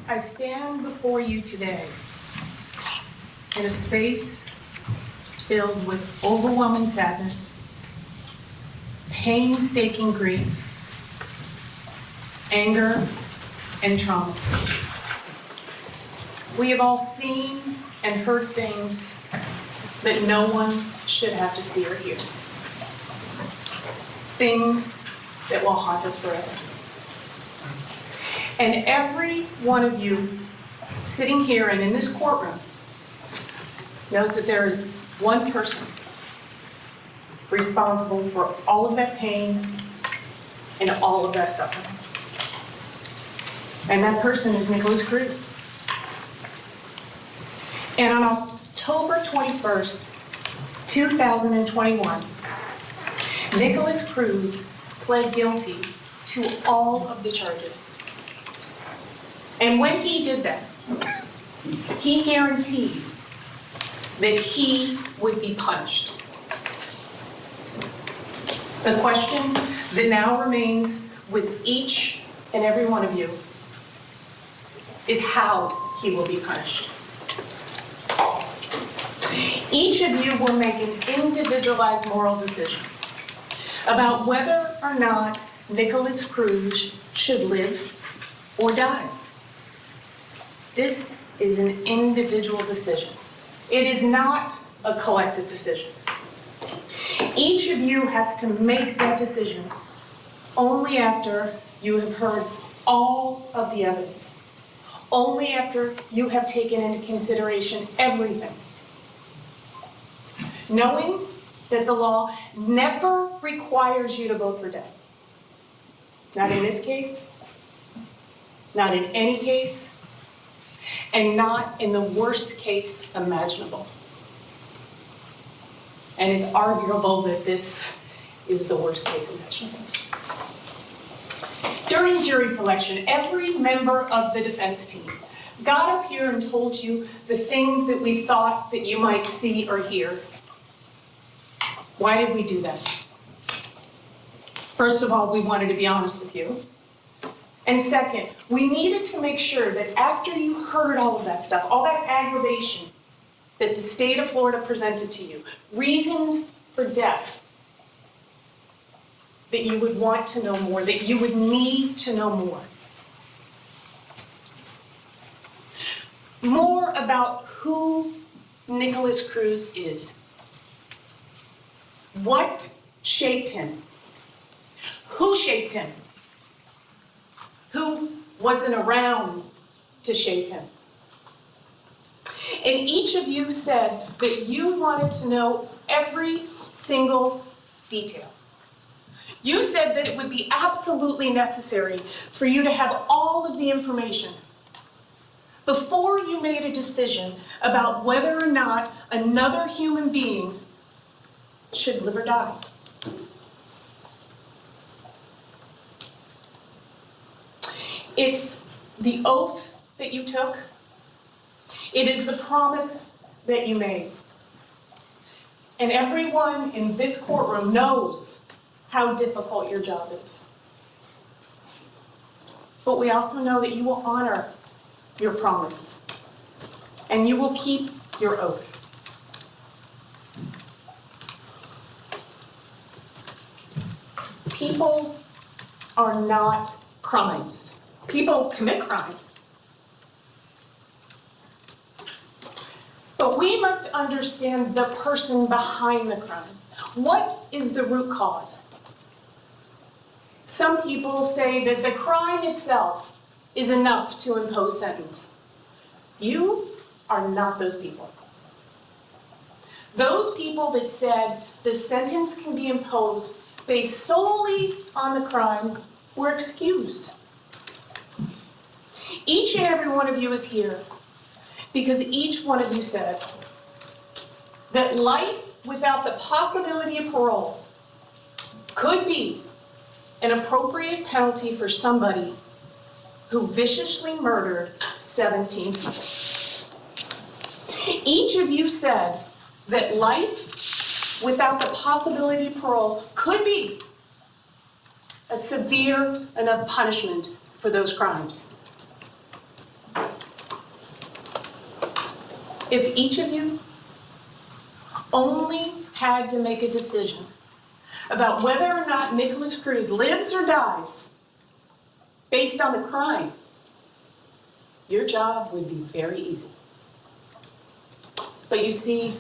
I stand before you today in a space filled with overwhelming sadness, painstaking grief, anger, and trauma. We have all seen and heard things that no one should have to see or hear. Things that will haunt us forever. And every one of you sitting here and in this courtroom knows that there is one person responsible for all of that pain and all of that suffering. And that person is Nikolas Cruz. And on October 21st, 2021, Nikolas Cruz pled guilty to all of the charges. And when he did that, he guaranteed that he would be punished. The question that now remains with each and every one of you is how he will be punished. Each of you will make an individualized moral decision about whether or not Nikolas Cruz should live or die. This is an individual decision. It is not a collective decision. Each of you has to make that decision only after you have heard all of the evidence, only after you have taken into consideration everything, knowing that the law never requires you to vote for death. Not in this case, not in any case, and not in the worst case imaginable. And it's arguable that this is the worst case imaginable. During jury selection, every member of the defense team got up here and told you the things that we thought that you might see or hear. Why did we do that? First of all, we wanted to be honest with you. And second, we needed to make sure that after you heard all of that stuff, all that aggravation that the state of Florida presented to you, reasons for death, that you would want to know more, that you would need to know more. More about who Nikolas Cruz is. What shaped him? Who shaped him? Who wasn't around to shape him? And each of you said that you wanted to know every single detail. You said that it would be absolutely necessary for you to have all of the information before you made a decision about whether or not another human being should live or die. It's the oath that you took. It is the promise that you made. And everyone in this courtroom knows how difficult your job is. But we also know that you will honor your promise and you will keep your oath. People are not crimes. People commit crimes. But we must understand the person behind the crime. What is the root cause? Some people say that the crime itself is enough to impose sentence. You are not those people. Those people that said the sentence can be imposed based solely on the crime were excused. Each and every one of you is here because each one of you said that life without the possibility of parole could be an appropriate penalty for somebody who viciously murdered 17 people. Each of you said that life without the possibility of parole could be a severe enough punishment for those crimes. If each of you only had to make a decision about whether or not Nikolas Cruz lives or dies based on the crime, your job would be very easy. But you see,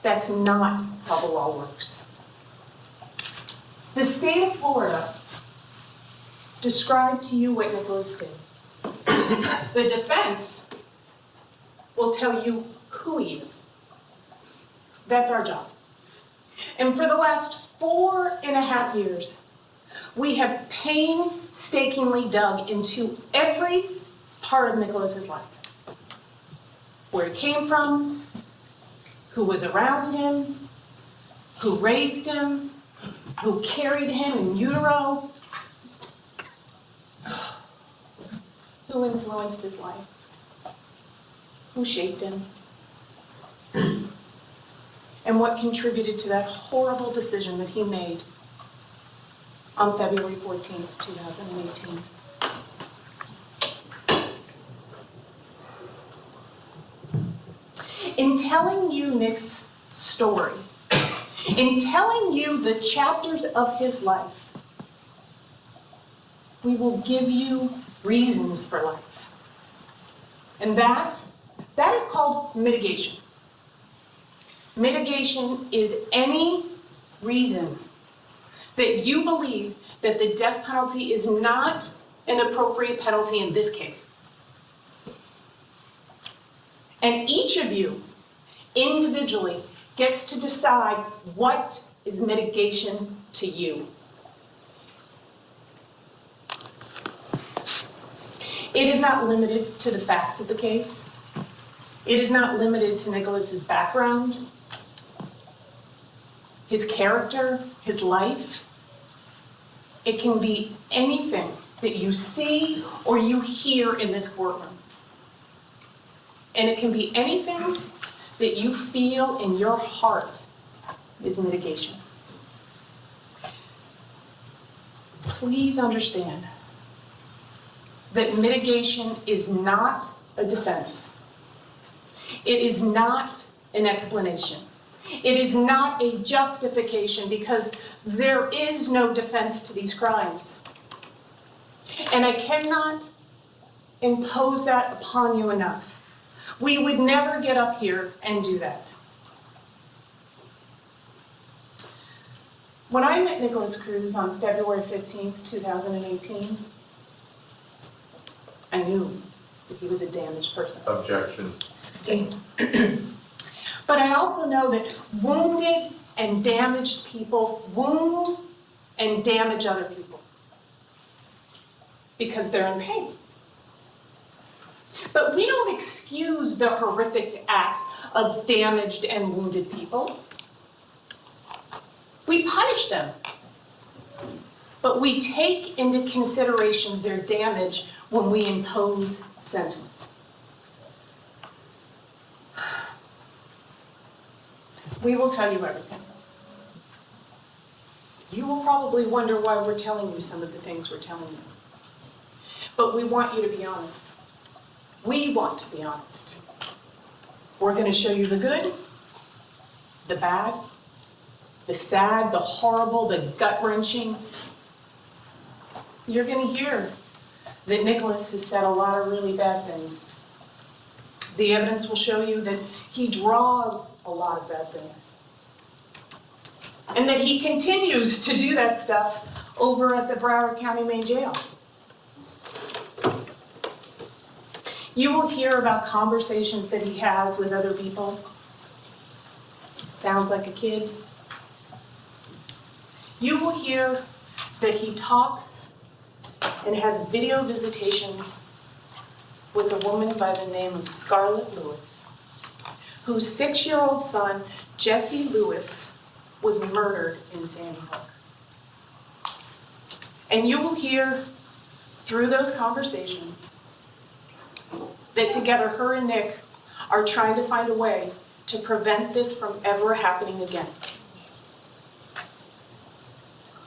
that's not how the law works. The state of Florida described to you what Nikolas did. The defense will tell you who he is. That's our job. And for the last 4.5 years, we have painstakingly dug into every part of Nikolas's life. Where he came from, who was around him, who raised him, who carried him in utero, who influenced his life, who shaped him, and what contributed to that horrible decision that he made on February 14th, 2018. In telling you Nick's story, in telling you the chapters of his life, we will give you reasons for life. And that is called mitigation. Mitigation is any reason that you believe that the death penalty is not an appropriate penalty in this case. And each of you, individually, gets to decide what is mitigation to you. It is not limited to the facts of the case. It is not limited to Nikolas's background, his character, his life. It can be anything that you see or you hear in this courtroom. And it can be anything that you feel in your heart is mitigation. Please understand that mitigation is not a defense. It is not an explanation. It is not a justification, because there is no defense to these crimes. And I cannot impose that upon you enough. We would never get up here and do that. When I met Nikolas Cruz on February 15th, 2018, I knew that he was a damaged person. Objection. Sustained. But I also know that wounded and damaged people wound and damage other people because they're in pain. But we don't excuse the horrific acts of damaged and wounded people. We punish them. But we take into consideration their damage when we impose sentence. We will tell you everything. You will probably wonder why we're telling you some of the things we're telling you. But we want you to be honest. We want to be honest. We're going to show you the good, the bad, the sad, the horrible, the gut-wrenching. You're going to hear that Nikolas has said a lot of really bad things. The evidence will show you that he draws a lot of bad things. And that he continues to do that stuff over at the Broward County Main Jail. You will hear about conversations that he has with other people. Sounds like a kid. You will hear that he talks and has video visitations with a woman by the name of Scarlett Lewis, whose 6-year-old son, Jesse Lewis, was murdered in Sandy Hook. And you will hear through those conversations that together her and Nick are trying to find a way to prevent this from ever happening again.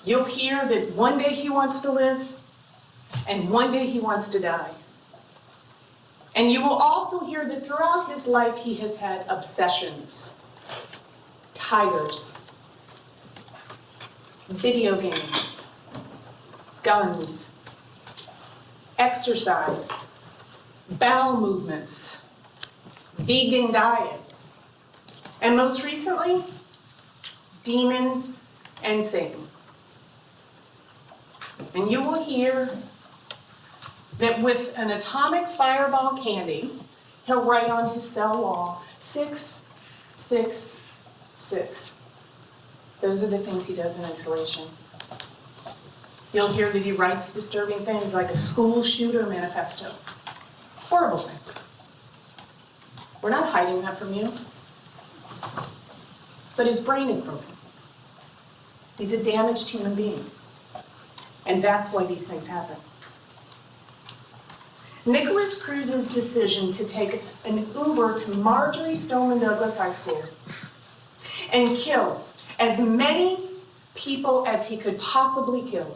You'll hear that one day he wants to live and one day he wants to die. And you will also hear that throughout his life he has had obsessions. Tigers, video games, guns, exercise, bowel movements, vegan diets, and most recently, demons and Satan. And you will hear that with an atomic fireball candy, he'll write on his cell wall, 666. Those are the things he does in isolation. You'll hear that he writes disturbing things like a school shooter manifesto. Horrible things. We're not hiding that from you. But his brain is broken. He's a damaged human being. And that's why these things happen. Nikolas Cruz's decision to take an Uber to Marjorie Stoneman Douglas High School and kill as many people as he could possibly kill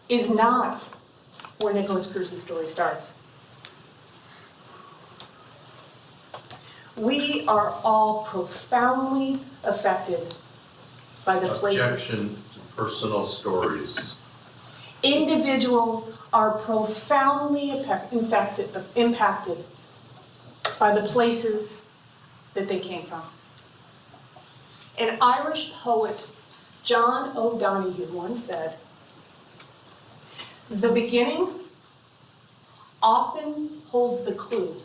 is not where Nikolas Cruz's story starts. We are all profoundly affected by the places. Objection to personal stories. Individuals are profoundly impacted by the places that they came from. An Irish poet, John O'Donoghue, once said, "The beginning often holds the clue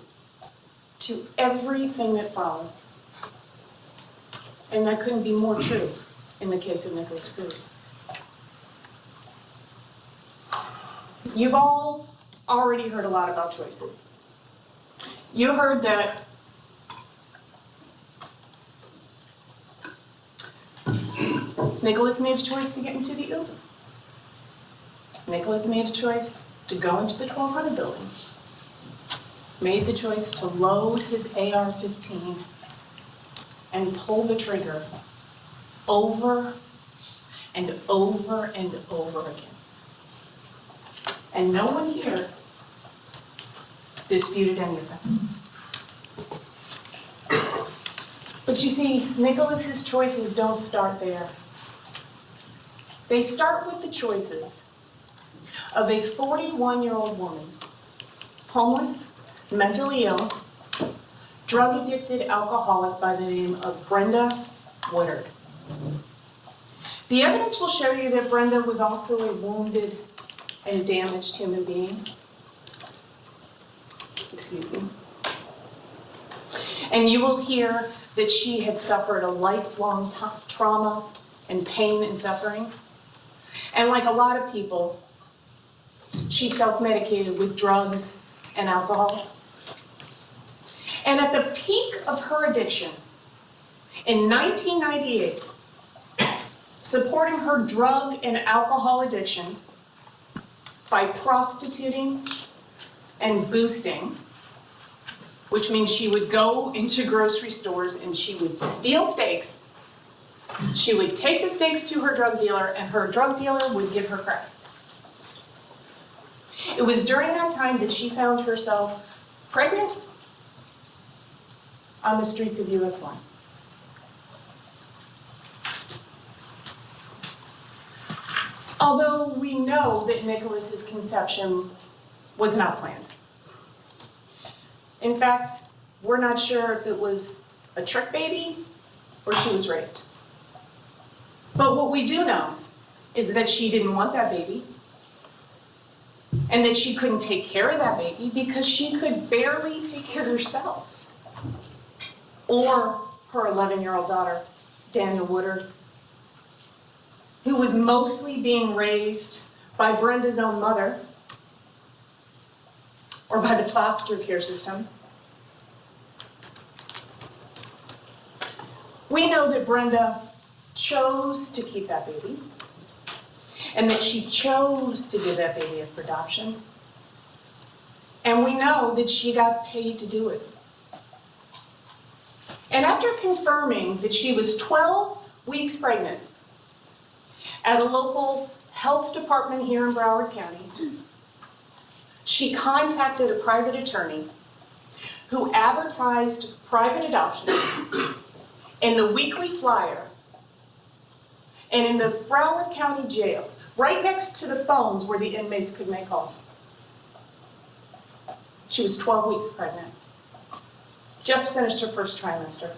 to everything that follows." And that couldn't be more true in the case of Nikolas Cruz. You've all already heard a lot about choices. You heard that Nikolas made a choice to get into the Uber. Nikolas made a choice to go into the 1200 building. Made the choice to load his AR-15 and pull the trigger over and over and over again. And no one here disputed any of that. But you see, Nikolas's choices don't start there. They start with the choices of a 41-year-old woman, homeless, mentally ill, drug-addicted alcoholic by the name of Brenda Woodard. The evidence will show you that Brenda was also a wounded and damaged human being. Excuse me. And you will hear that she had suffered a lifelong trauma and pain and suffering. And like a lot of people, she self-medicated with drugs and alcohol. And at the peak of her addiction, in 1998, supporting her drug and alcohol addiction by prostituting and boosting, which means she would go into grocery stores and she would steal steaks. She would take the steaks to her drug dealer, and her drug dealer would give her crack. It was during that time that she found herself pregnant on the streets of US 1. Although we know that Nikolas's conception was not planned. In fact, we're not sure if it was a trick baby or she was raped. But what we do know is that she didn't want that baby, and that she couldn't take care of that baby because she could barely take care of herself. Or her 11-year-old daughter, Daniel Woodard, who was mostly being raised by Brenda's own mother or by the foster care system. We know that Brenda chose to keep that baby, and that she chose to give that baby up for adoption. And we know that she got paid to do it. And after confirming that she was 12 weeks pregnant at a local health department here in Broward County, she contacted a private attorney who advertised private adoption in the Weekly Flyer and in the Broward County Jail, right next to the phones where the inmates could make calls. She was 12 weeks pregnant, just finished her first trimester.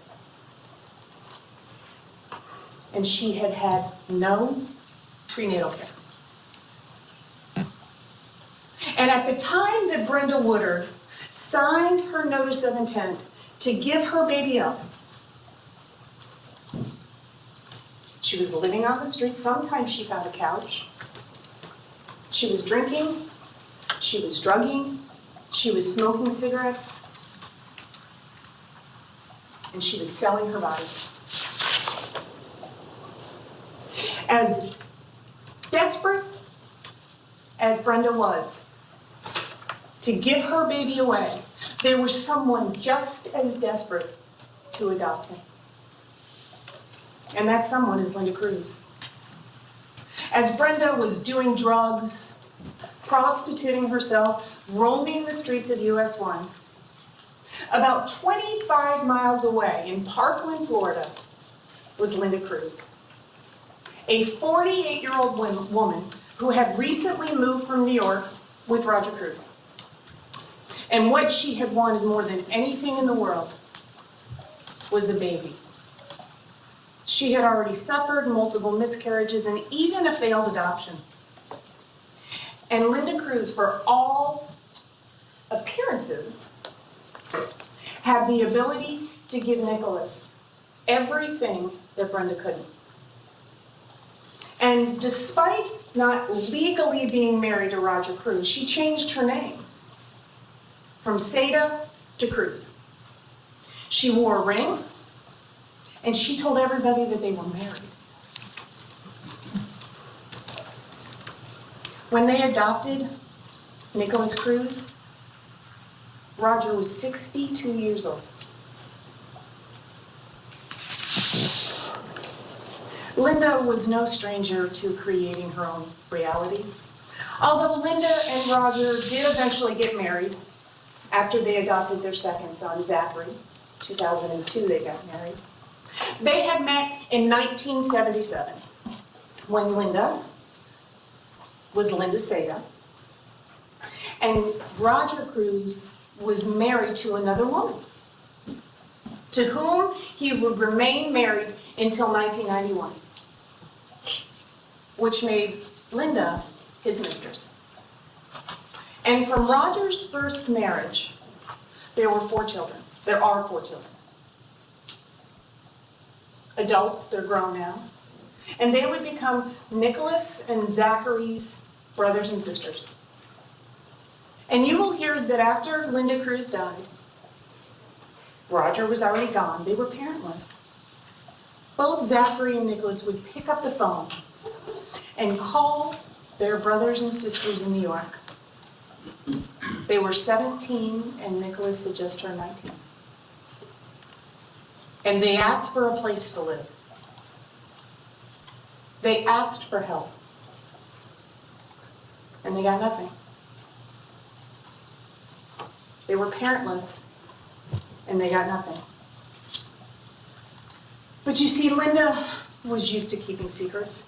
And she had had no prenatal care. And at the time that Brenda Woodard signed her notice of intent to give her baby up, she was living on the street. Sometimes she found a couch. She was drinking. She was drugging. She was smoking cigarettes. And she was selling her body. As desperate as Brenda was to give her baby away, there was someone just as desperate to adopt him. And that someone is Linda Cruz. As Brenda was doing drugs, prostituting herself, roaming the streets of US 1, about 25 miles away in Parkland, Florida, was Linda Cruz, a 48-year-old woman who had recently moved from New York with Roger Cruz. And what she had wanted more than anything in the world was a baby. She had already suffered multiple miscarriages and even a failed adoption. And Linda Cruz, for all appearances, had the ability to give Nikolas everything that Brenda couldn't. And despite not legally being married to Roger Cruz, she changed her name from Seda to Cruz. She wore a ring, and she told everybody that they were married. When they adopted Nikolas Cruz, Roger was 62 years old. Linda was no stranger to creating her own reality. Although Linda and Roger did eventually get married after they adopted their second son, Zachary. 2002 they got married. They had met in 1977 when Linda was Linda Seda and Roger Cruz was married to another woman to whom he would remain married until 1991, which made Linda his mistress. And from Roger's first marriage, there were 4 children. There are 4 children. Adults, they're grown now. And they would become Nikolas and Zachary's brothers and sisters. And you will hear that after Linda Cruz died, Roger was already gone. They were parentless. Both Zachary and Nikolas would pick up the phone and call their brothers and sisters in New York. They were 17 and Nikolas had just turned 19. And they asked for a place to live. They asked for help. And they got nothing. They were parentless and they got nothing. But you see, Linda was used to keeping secrets.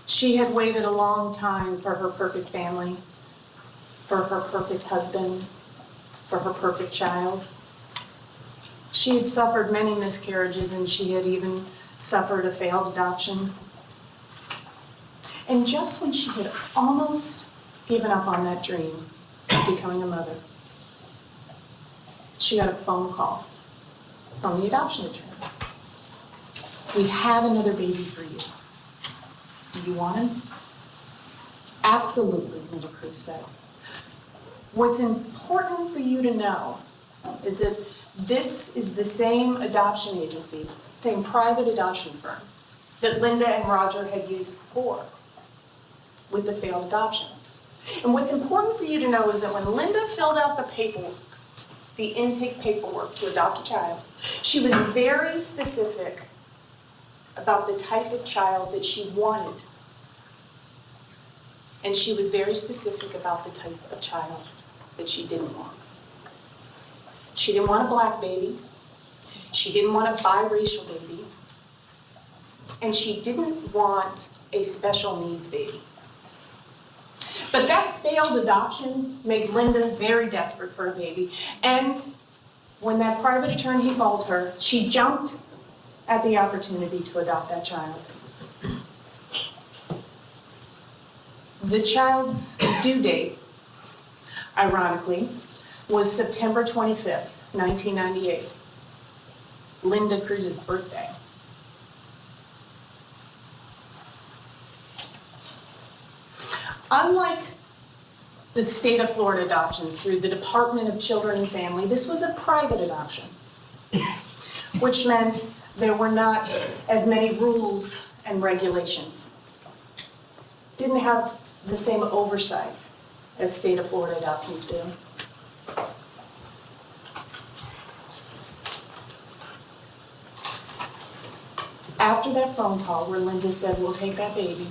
She had waited a long time for her perfect family, for her perfect husband, for her perfect child. She had suffered many miscarriages and she had even suffered a failed adoption. And just when she had almost given up on that dream of becoming a mother, she got a phone call from the adoption attorney. We have another baby for you. Do you want him? Absolutely, Linda Cruz said. What's important for you to know is that this is the same adoption agency, same private adoption firm that Linda and Roger had used before with the failed adoption. And what's important for you to know is that when Linda filled out the paperwork, the intake paperwork to adopt a child, she was very specific about the type of child that she wanted. And she was very specific about the type of child that she didn't want. She didn't want a black baby. She didn't want a biracial baby. And she didn't want a special needs baby. But that failed adoption made Linda very desperate for a baby. And when that private attorney called her, she jumped at the opportunity to adopt that child. The child's due date, ironically, was September 25th, 1998, Linda Cruz's birthday. Unlike the state of Florida adoptions through the Department of Children and Family, this was a private adoption, which meant there were not as many rules and regulations. Didn't have the same oversight as state of Florida adoptions do. After that phone call where Linda said, we'll take that baby,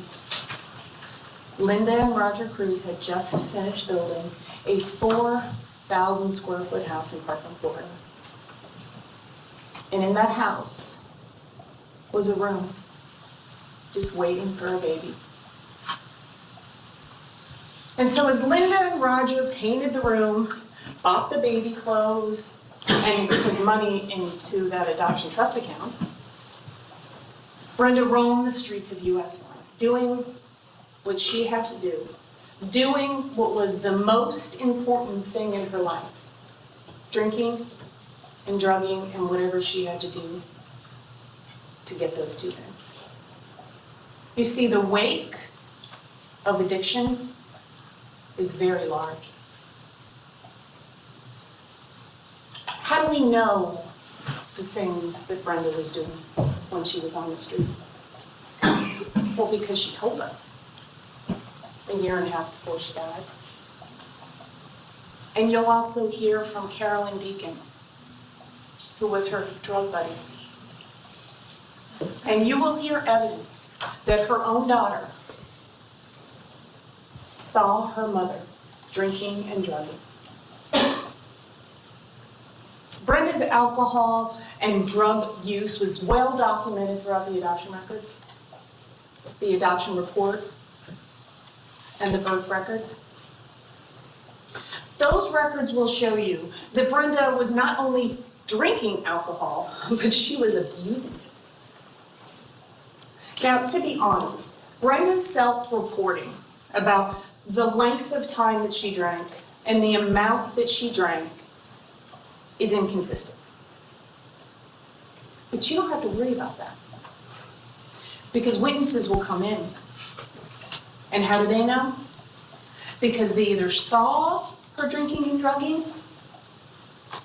Linda and Roger Cruz had just finished building a 4,000 square foot house in Parkland, Florida. And in that house was a room just waiting for a baby. And so as Linda and Roger painted the room, bought the baby clothes, and put money into that adoption trust account, Brenda roamed the streets of US 1, doing what she had to do, doing what was the most important thing in her life, drinking and drugging and whatever she had to do to get those two things. You see, the wake of addiction is very large. How do we know the things that Brenda was doing when she was on the street? Well, because she told us a year and a half before she died. And you'll also hear from Carolyn Deacon, who was her drug buddy. And you will hear evidence that her own daughter saw her mother drinking and drugging. Brenda's alcohol and drug use was well documented throughout the adoption records, the adoption report, and the birth records. Those records will show you that Brenda was not only drinking alcohol, but she was abusing it. Now, to be honest, Brenda's self-reporting about the length of time that she drank and the amount that she drank is inconsistent. But you don't have to worry about that, because witnesses will come in. And how do they know? Because they either saw her drinking and drugging,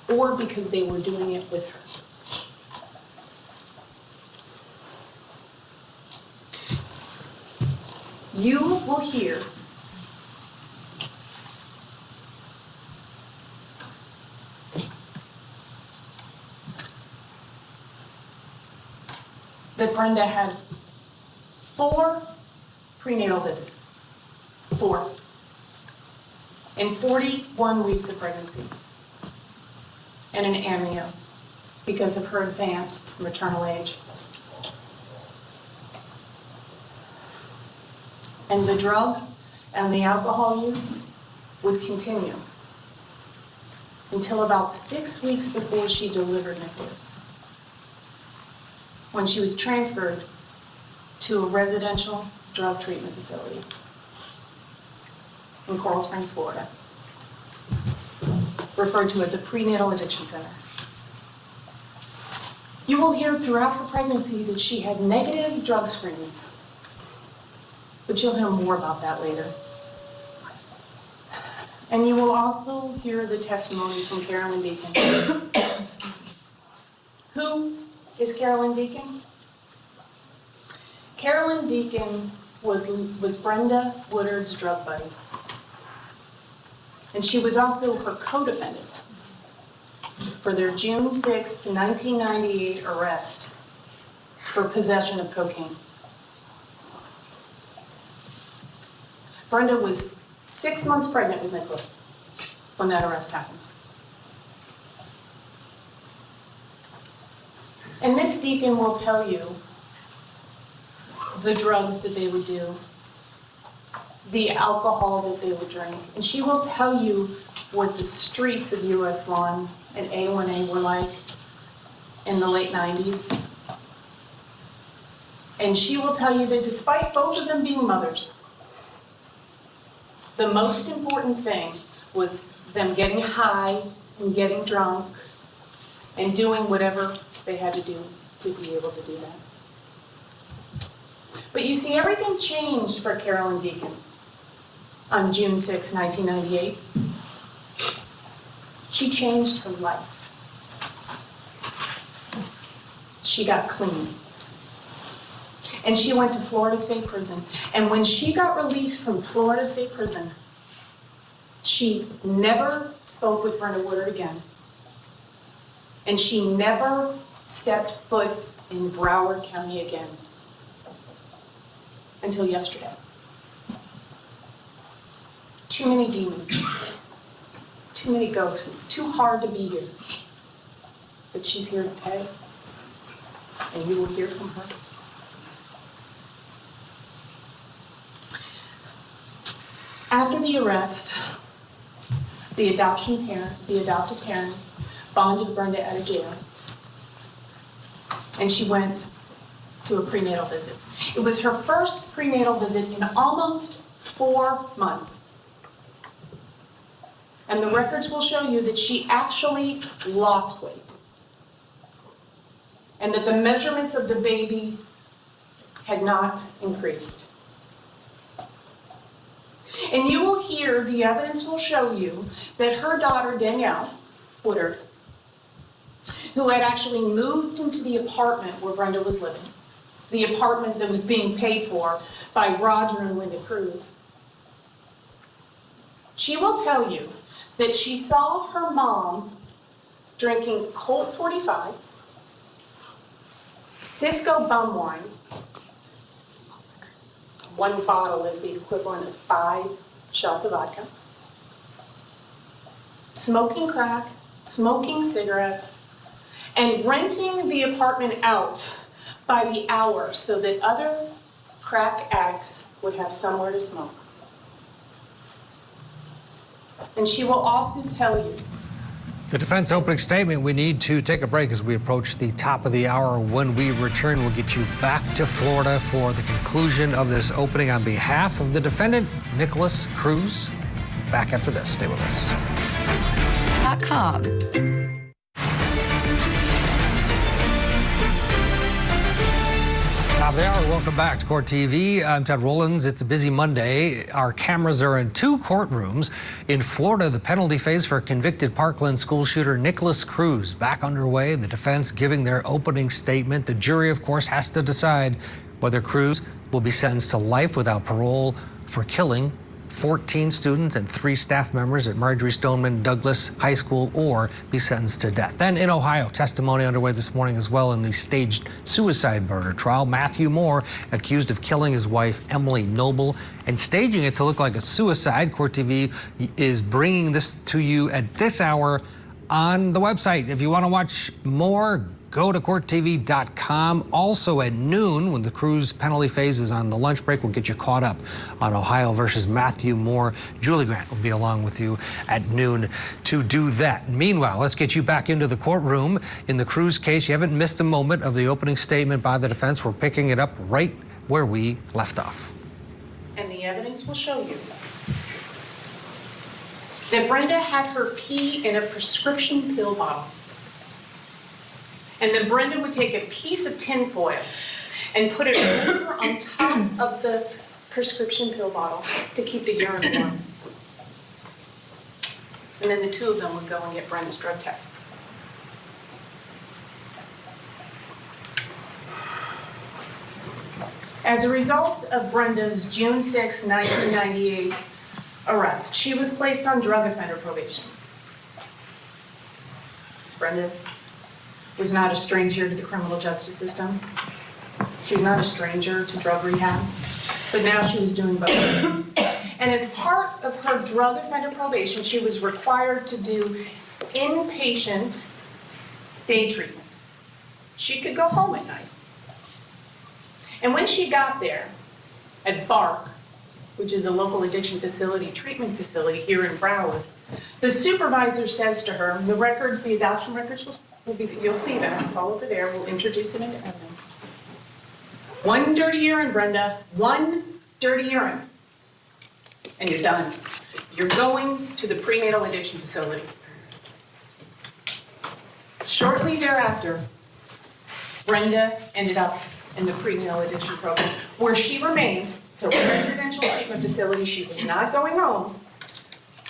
or because they were doing it with her. You will hear that Brenda had 4 prenatal visits. 4. In 41 weeks of pregnancy. And an amnio because of her advanced maternal age. And the drug and the alcohol use would continue until about 6 weeks before she delivered Nikolas, when she was transferred to a residential drug treatment facility in Coral Springs, Florida, referred to as a prenatal addiction center. You will hear throughout her pregnancy that she had negative drug screens, but you'll hear more about that later. And you will also hear the testimony from Carolyn Deacon. Excuse me. Who is Carolyn Deacon? Carolyn Deacon was Brenda Woodard's drug buddy. And she was also her co-defendant for their June 6th, 1998 arrest for possession of cocaine. Brenda was 6 months pregnant with Nikolas. when that arrest happened. And Miss Deacon will tell you the drugs that they would do, the alcohol that they would drink, and she will tell you what the streets of US 1 and A1A were like in the late 90s. And she will tell you that despite both of them being mothers, the most important thing was them getting high and getting drunk and doing whatever they had to do to be able to do that. But you see, everything changed for Carolyn Deacon on June 6, 1998. She changed her life. She got clean. And she went to Florida State Prison. And when she got released from Florida State Prison, she never spoke with Brenda Woodard again. And she never stepped foot in Broward County again until yesterday. Too many demons, too many ghosts. It's too hard to be here. But she's here today, and you will hear from her. After the arrest, the adopted parents bonded Brenda out of jail, and she went to a prenatal visit. It was her first prenatal visit in almost 4 months. And the records will show you that she actually lost weight, and that the measurements of the baby had not increased. And you will hear, the evidence will show you, that her daughter, Danielle Woodard, who had actually moved into the apartment where Brenda was living, the apartment that was being paid for by Roger and Linda Cruz, she will tell you that she saw her mom drinking Colt 45, Cisco bum wine. One bottle is the equivalent of 5 shots of vodka. Smoking crack, smoking cigarettes, and renting the apartment out by the hour so that other crack addicts would have somewhere to smoke. And she will also tell you. The defense opening statement. We need to take a break as we approach the top of the hour. When we return, we'll get you back to Florida for the conclusion of this opening on behalf of the defendant, Nikolas Cruz. Back after this. Stay with us. .com. Top of the hour. Welcome back to Court TV. I'm Ted Rollins. It's a busy Monday. Our cameras are in 2 courtrooms. In Florida, the penalty phase for convicted Parkland school shooter Nikolas Cruz back underway. The defense giving their opening statement. The jury, of course, has to decide whether Cruz will be sentenced to life without parole for killing 14 students and 3 staff members at Marjorie Stoneman Douglas High School, or be sentenced to death. Then in Ohio, testimony underway this morning as well in the staged suicide murder trial. Matthew Moore, accused of killing his wife, Emily Noble, and staging it to look like a suicide. Court TV is bringing this to you at this hour on the website. If you want to watch more, go to courttv.com. Also at noon, when the Cruz penalty phase is on the lunch break, we'll get you caught up on Ohio versus Matthew Moore. Julie Grant will be along with you at noon to do that. Meanwhile, let's get you back into the courtroom. In the Cruz case, you haven't missed a moment of the opening statement by the defense. We're picking it up right where we left off. And the evidence will show you that Brenda had her pee in a prescription pill bottle. And then Brenda would take a piece of tin foil and put it over on top of the prescription pill bottle to keep the urine warm. And then the 2 of them would go and get Brenda's drug tests. As a result of Brenda's June 6, 1998 arrest, she was placed on drug offender probation. Brenda was not a stranger to the criminal justice system. She's not a stranger to drug rehab, but now she was doing both. And as part of her drug offender probation, she was required to do inpatient day treatment. She could go home at night. And when she got there at BARC, which is a local addiction facility, treatment facility here in Broward, the supervisor says to her, the records, the adoption records will be, you'll see that, it's all over there, we'll introduce it into evidence. One dirty urine, Brenda, one dirty urine, and you're done. You're going to the prenatal addiction facility. Shortly thereafter, Brenda ended up in the prenatal addiction program, where she remained, so a residential treatment facility. She was not going home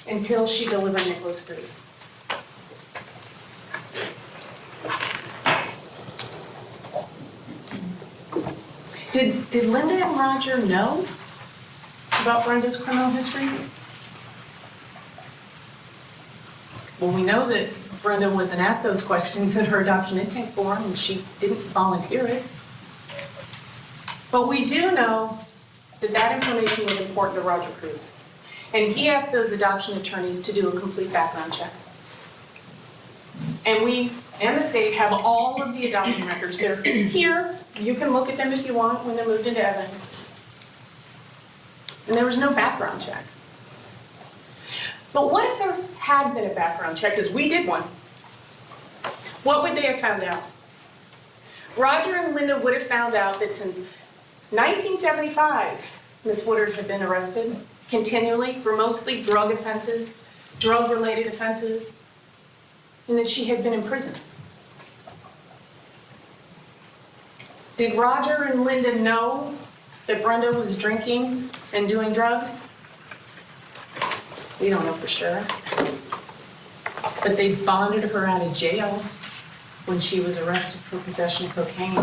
until she delivered Nikolas Cruz. Did Linda and Roger know about Brenda's criminal history? Well, we know that Brenda wasn't asked those questions in her adoption intake form, and she didn't volunteer it. But we do know that that information was important to Roger Cruz. And he asked those adoption attorneys to do a complete background check. And we and the state have all of the adoption records. They're here. You can look at them if you want when they're moved into evidence. And there was no background check. But what if there had been a background check, because we did one? What would they have found out? Roger and Linda would have found out that since 1975, Miss Woodard had been arrested continually for mostly drug offenses, drug-related offenses, and that she had been in prison. Did Roger and Linda know that Brenda was drinking and doing drugs? We don't know for sure. But they bonded her out of jail when she was arrested for possession of cocaine.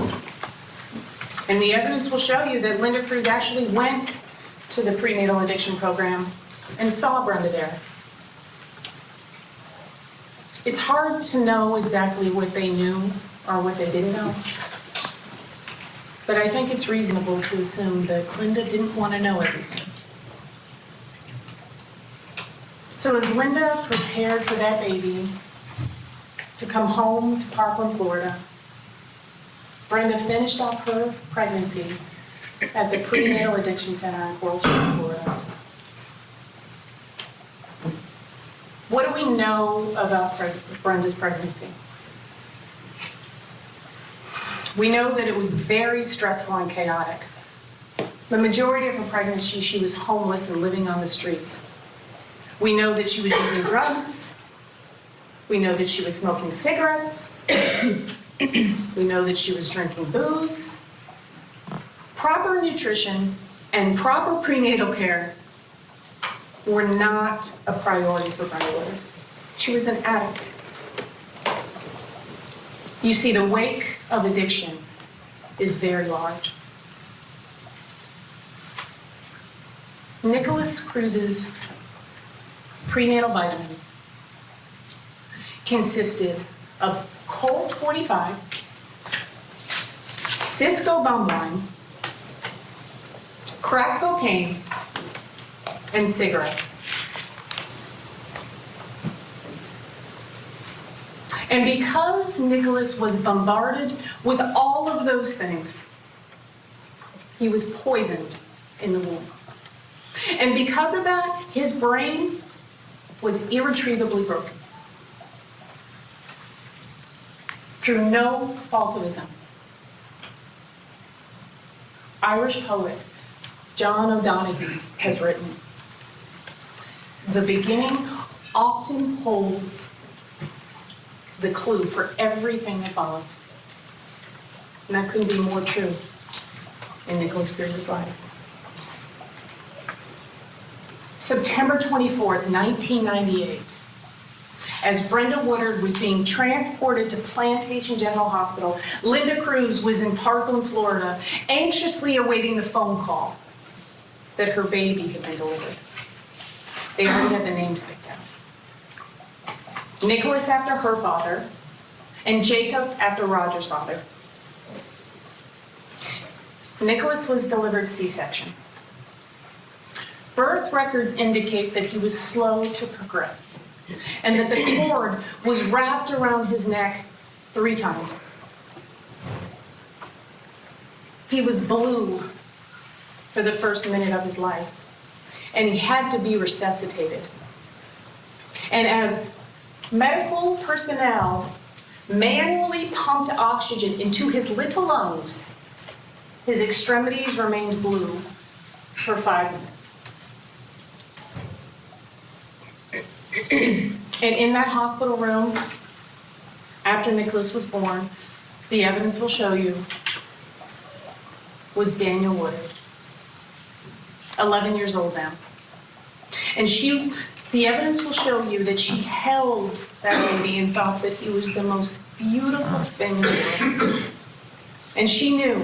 And the evidence will show you that Linda Cruz actually went to the prenatal addiction program and saw Brenda there. It's hard to know exactly what they knew or what they didn't know. But I think it's reasonable to assume that Linda didn't want to know everything. So as Linda prepared for that baby to come home to Parkland, Florida, Brenda finished off her pregnancy at the Prenatal Addiction Center in Coral Springs, Florida. What do we know about Brenda's pregnancy? We know that it was very stressful and chaotic. The majority of her pregnancy, she was homeless and living on the streets. We know that she was using drugs. We know that she was smoking cigarettes. We know that she was drinking booze. Proper nutrition and proper prenatal care were not a priority for Brenda Woodard. She was an addict. You see, the wake of addiction is very large. Nikolas Cruz's prenatal vitamins consisted of Colt 45, Cisco Bumwine, crack cocaine, and cigarettes. And because Nikolas was bombarded with all of those things, he was poisoned in the womb. And because of that, his brain was irretrievably broken through no fault of his own. Irish poet John O'Donoghue has written, "The beginning often holds the clue for everything that follows." And that couldn't be more true in Nikolas Cruz's life. September 24th, 1998, as Brenda Woodard was being transported to Plantation General Hospital, Linda Cruz was in Parkland, Florida, anxiously awaiting the phone call that her baby had been delivered. They already had the names picked out. Nikolas after her father, and Jacob after Roger's father. Nikolas was delivered C-section. birth records indicate that he was slow to progress and that the cord was wrapped around his neck 3 times. He was blue for the first minute of his life, and he had to be resuscitated. And as medical personnel manually pumped oxygen into his little lungs, his extremities remained blue for 5 minutes. And in that hospital room, after Nikolas was born, the evidence will show you, was Daniel Woodard, 11 years old now. And the evidence will show you that she held that baby and thought that he was the most beautiful thing in the world. And she knew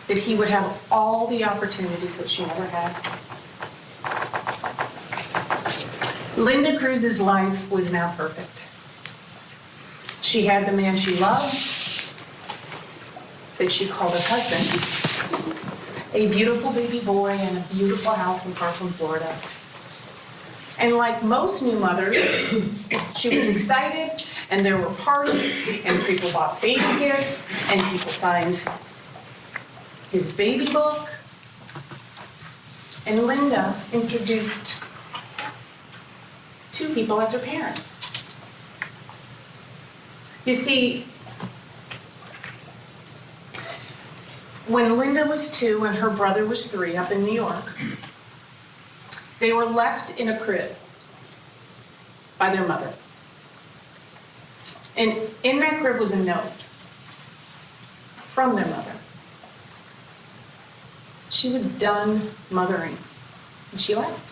that he would have all the opportunities that she never had. Linda Cruz's life was now perfect. She had the man she loved, that she called her husband, a beautiful baby boy, and a beautiful house in Parkland, Florida. And like most new mothers, she was excited, and there were parties, and people bought baby gifts, and people signed his baby book. And Linda introduced 2 people as her parents. You see, when Linda was 2 and her brother was 3 up in New York, they were left in a crib by their mother. And in that crib was a note from their mother. She was done mothering, and she left.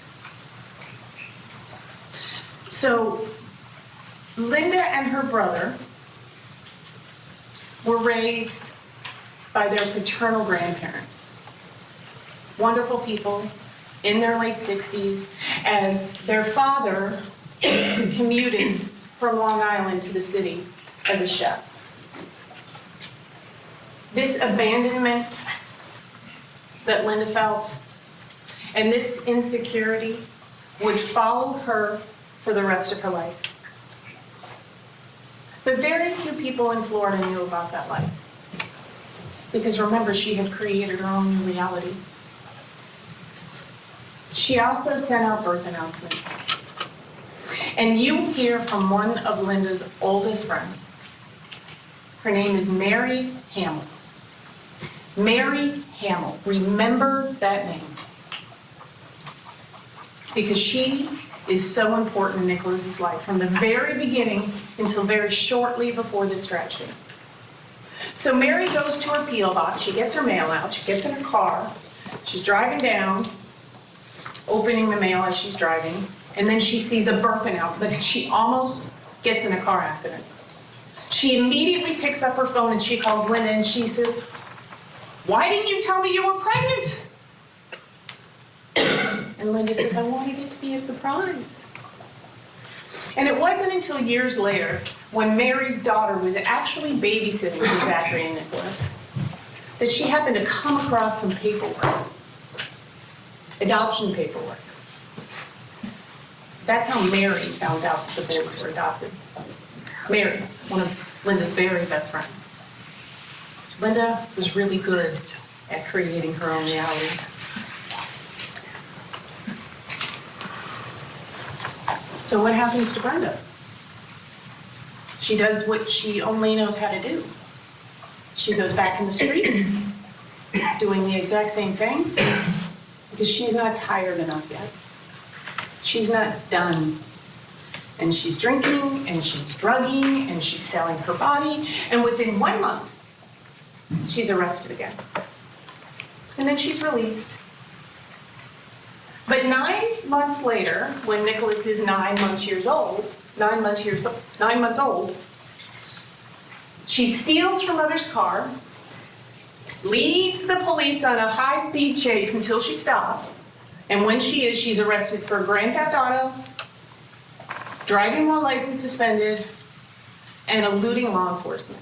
So Linda and her brother were raised by their paternal grandparents. Wonderful people in their late 60s, as their father commuted from Long Island to the city as a chef. This abandonment that Linda felt and this insecurity would follow her for the rest of her life. But very few people in Florida knew about that life. Because remember, she had created her own new reality. She also sent out birth announcements. And you hear from one of Linda's oldest friends. Her name is Mary Hamill. Mary Hamill. Remember that name. Because she is so important in Nikolas's life from the very beginning until very shortly before this tragedy. So Mary goes to her P.O. box, she gets her mail out, she gets in her car, she's driving down, opening the mail as she's driving, and then she sees a birth announcement and she almost gets in a car accident. She immediately picks up her phone and she calls Linda and she says, "Why didn't you tell me you were pregnant?" And Linda says, "I wanted it to be a surprise." And it wasn't until years later, when Mary's daughter was actually babysitting for Zachary and Nikolas, that she happened to come across some paperwork, adoption paperwork. That's how Mary found out that the boys were adopted. Mary, one of Linda's very best friends. Linda was really good at creating her own reality. So what happens to Brenda? She does what she only knows how to do. She goes back in the streets, doing the exact same thing, because she's not tired enough yet. She's not done. And she's drinking, and she's drugging, and she's selling her body, and within 1 month, she's arrested again. And then she's released. But 9 months later, when Nikolas is 9 months old, she steals her mother's car, leads the police on a high-speed chase until she stopped, and when she's arrested for grand theft auto, driving while license suspended, and eluding law enforcement.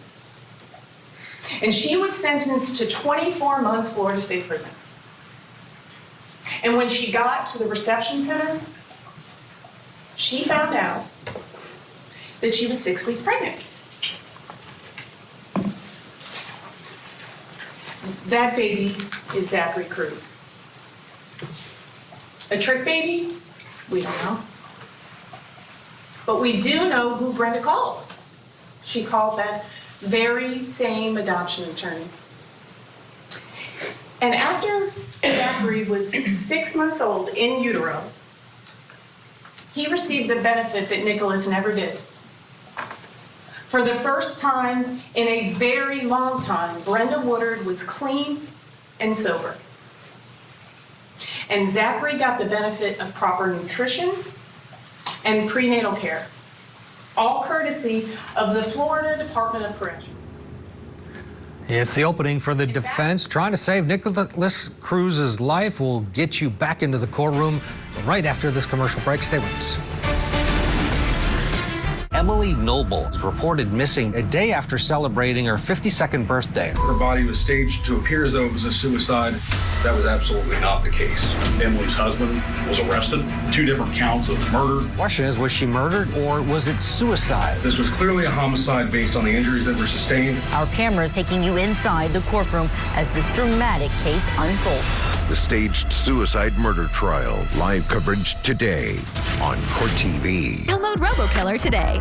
And she was sentenced to 24 months Florida State Prison. And when she got to the reception center, she found out that she was 6 weeks pregnant. That baby is Zachary Cruz. A trick baby? We don't know. But we do know who Brenda called. She called that very same adoption attorney. And after Zachary was 6 months old in utero, he received the benefit that Nikolas never did. For the first time in a very long time, Brenda Woodard was clean and sober. And Zachary got the benefit of proper nutrition and prenatal care, all courtesy of the Florida Department of Corrections. It's the opening for the defense. Trying to save Nikolas Cruz's life. We'll get you back into the courtroom right after this commercial break. Stay with us. Emily Noble is reported missing a day after celebrating her 52nd birthday. Her body was staged to appear as though it was a suicide. That was absolutely not the case. Emily's husband was arrested, 2 different counts of murder. The question is, was she murdered or was it suicide? This was clearly a homicide based on the injuries that were sustained. Our cameras taking you inside the courtroom as this dramatic case unfolds. The staged suicide murder trial. Live coverage today on Court TV. Download RoboKiller today.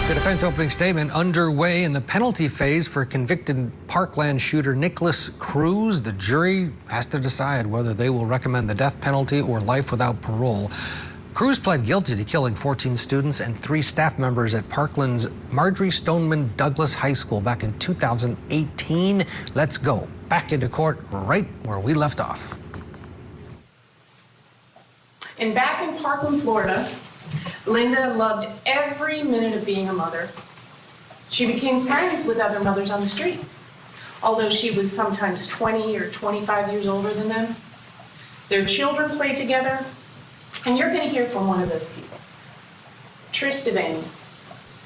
The defense opening statement underway in the penalty phase for convicted Parkland shooter Nikolas Cruz. The jury has to decide whether they will recommend the death penalty or life without parole. Cruz pled guilty to killing 14 students and 3 staff members at Parkland's Marjorie Stoneman Douglas High School back in 2018. Let's go back into court right where we left off. And back in Parkland, Florida, Linda loved every minute of being a mother. She became friends with other mothers on the street, although she was sometimes 20 or 25 years older than them. Their children played together, and you're going to hear from one of those people, Trish Devaney.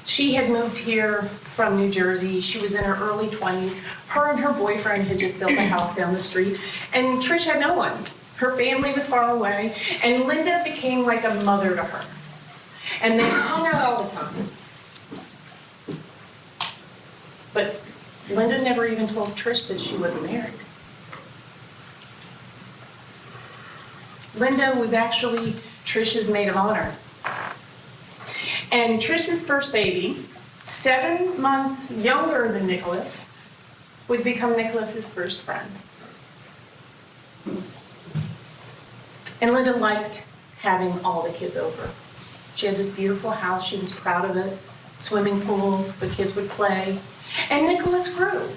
She had moved here from New Jersey. She was in her early 20s. Her and her boyfriend had just built a house down the street, and Trish had no one. Her family was far away, and Linda became like a mother to her. And they hung out all the time. But Linda never even told Trish that she wasn't married. Linda was actually Trish's maid of honor. And Trish's first baby, 7 months younger than Nikolas, would become Nikolas's first friend. And Linda liked having all the kids over. She had this beautiful house, she was proud of it, swimming pool, the kids would play. And Nikolas grew.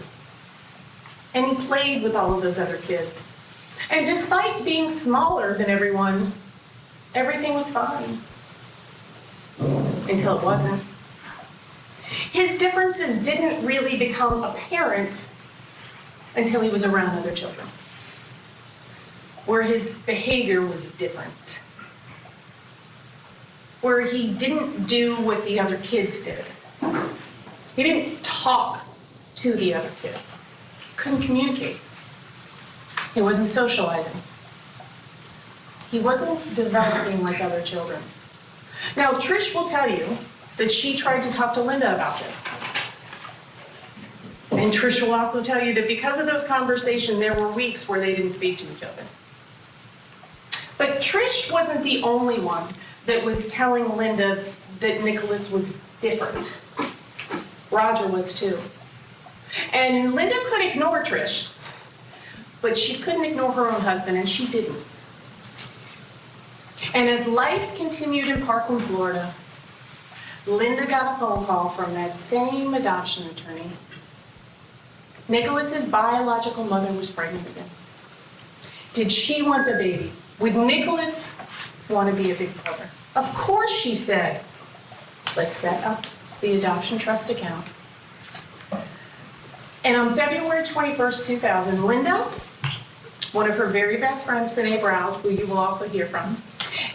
And he played with all of those other kids. And despite being smaller than everyone, everything was fine. Until it wasn't. His differences didn't really become apparent until he was around other children, where his behavior was different, where he didn't do what the other kids did. He didn't talk to the other kids, couldn't communicate. He wasn't socializing. He wasn't developing like other children. Now, Trish will tell you that she tried to talk to Linda about this. And Trish will also tell you that because of those conversations, there were weeks where they didn't speak to each other. But Trish wasn't the only one that was telling Linda that Nikolas was different. Roger was too. And Linda could ignore Trish, but she couldn't ignore her own husband, and she didn't. And as life continued in Parkland, Florida, Linda got a phone call from that same adoption attorney. Nikolas's biological mother was pregnant again. Did she want the baby? Would Nikolas want to be a big brother? Of course, she said. Let's set up the adoption trust account. And on February 21st, 2000, Linda, one of her very best friends, Renee Brown, who you will also hear from,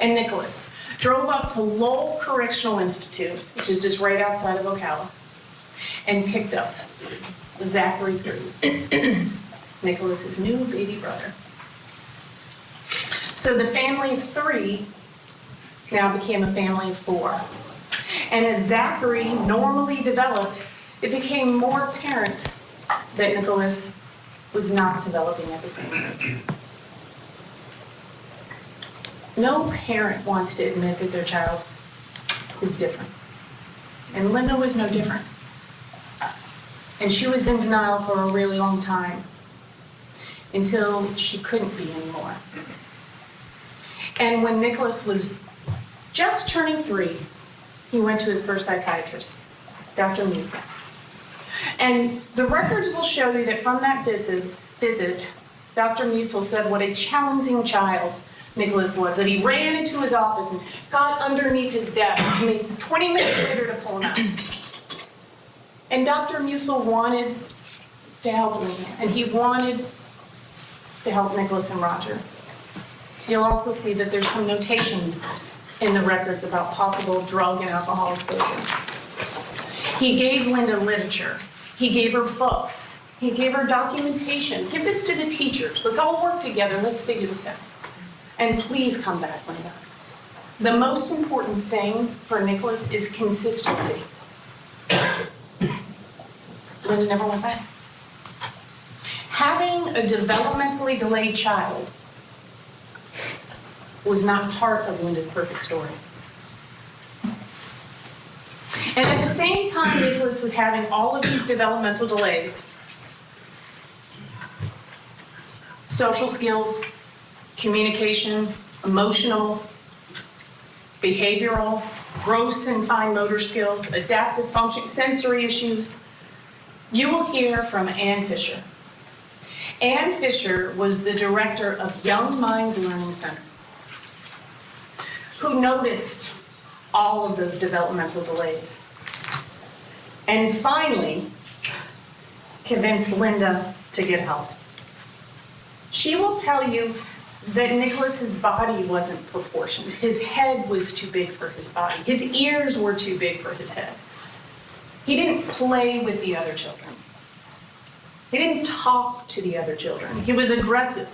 and Nikolas drove up to Lowell Correctional Institute, which is just right outside of Ocala, and picked up Zachary Cruz, Nikolas's new baby brother. So the family of 3 now became a family of 4. And as Zachary normally developed, it became more apparent that Nikolas was not developing at the same rate. No parent wants to admit that their child is different. And Linda was no different. And she was in denial for a really long time, until she couldn't be anymore. And when Nikolas was just turning 3, he went to his first psychiatrist, Dr. Musa. And the records will show you that from that visit, Dr. Musa said what a challenging child Nikolas was, that he ran into his office and got underneath his desk, and then 20 minutes later to pull him out. And Dr. Musa wanted to help Linda, and he wanted to help Nikolas and Roger. You'll also see that there's some notations in the records about possible drug and alcohol exposure. He gave Linda literature. He gave her books. He gave her documentation. Give this to the teachers. Let's all work together. Let's figure this out. And please come back, Linda. The most important thing for Nikolas is consistency. Linda never went back. Having a developmentally delayed child was not part of Linda's perfect story. And at the same time Nikolas was having all of these developmental delays, social skills, communication, emotional, behavioral, gross and fine motor skills, adaptive function, sensory issues, you will hear from Ann Fisher. Ann Fisher was the director of Young Minds Learning Center, who noticed all of those developmental delays and finally convinced Linda to get help. She will tell you that Nikolas's body wasn't proportioned. His head was too big for his body. His ears were too big for his head. He didn't play with the other children. He didn't talk to the other children. He was aggressive.